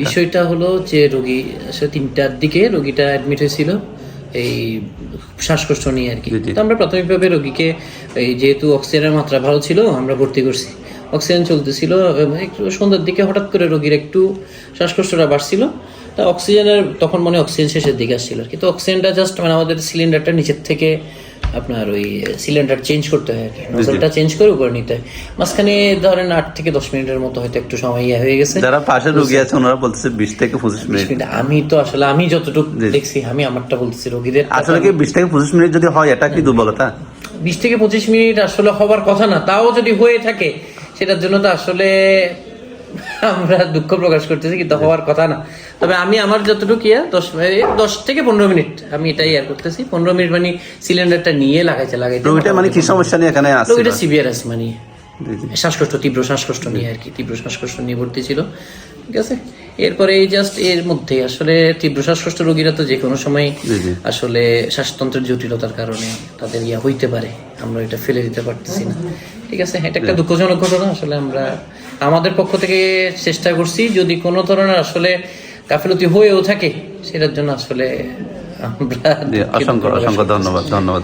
বিষয়টা হলো যে রোগী 3টার দিকে রোগীটা অ্যাডমিট হয়েছিল এই শ্বাসকষ্ট নিয়ে আর কি। তো আমরা প্রাথমিকভাবে রোগীকে এই যেহেতু অক্সিজেনের মাত্রা ভালো ছিল আমরা ভর্তি করছি, অক্সিজেন চলতেছিল। একটু সন্ধ্যার দিকে হঠাৎ করে রোগীর একটু শ্বাসকষ্টটা বাড়ছিল, তা অক্সিজেনের তখন মনে অক্সিজেন শেষের দিকে আসছিল আর কি। তো অক্সিজেনটা জাস্ট মানে আমাদের সিলিন্ডারটা নিচের থেকে আপনার ওই সিলিন্ডার চেঞ্জ করতে হয় আর কি, নজলটা চেঞ্জ করে উপরে নিতে হয়। মাঝখানে ধরেন 8 থেকে 10 মিনিটের মতো হয়তো একটু সময় হয়ে গেছে। যারা পাশে রোগী আছে ওনারা বলতেছে 20 থেকে 25 মিনিট। আমি তো আসলে আমি যতটুকু দেখছি আমি আমারটা বলতেছি, রোগীদের আসলে কি 20 থেকে 25 মিনিট যদি হয় এটা কি দুর্বলতা? 20 থেকে 25 মিনিট আসলে হবার কথা না, তাও যদি হয়ে থাকে সেটার জন্য তো আসলে আমরা দুঃখ প্রকাশ করতেছি, কিন্তু হওয়ার কথা না। তবে আমি আমার যতটুকু 10 থেকে 15 মিনিট আমি এটাই করতেছি। 15 মিনিট মানে সিলিন্ডারটা নিয়ে লাগাইতে রোগীটা মানে কি সমস্যা নিয়ে এখানে আসছে? রোগীটা সিভিয়ার আছে, মানে শ্বাসকষ্ট, তীব্র শ্বাসকষ্ট নিয়ে আর কি, তীব্র শ্বাসকষ্ট নিয়ে ভর্তি ছিল। ঠিক আছে, এরপরে এই জাস্ট এর মধ্যে আসলে তীব্র শ্বাসকষ্ট রোগীরা তো যে কোনো সময় আসলে শ্বাসতন্ত্রের জটিলতার কারণে তাদের হইতে পারে, আমরা এটা ফেলে দিতে পারতেছি না। ঠিক আছে, এটা একটা দুঃখজনক ঘটনা। আসলে আমরা আমাদের পক্ষ থেকে চেষ্টা করছি যদি কোনো ধরনের আসলে গাফিলতি হয়েও থাকে সেটার জন্য আসলে আমরা অসংখ্য ধন্যবাদ।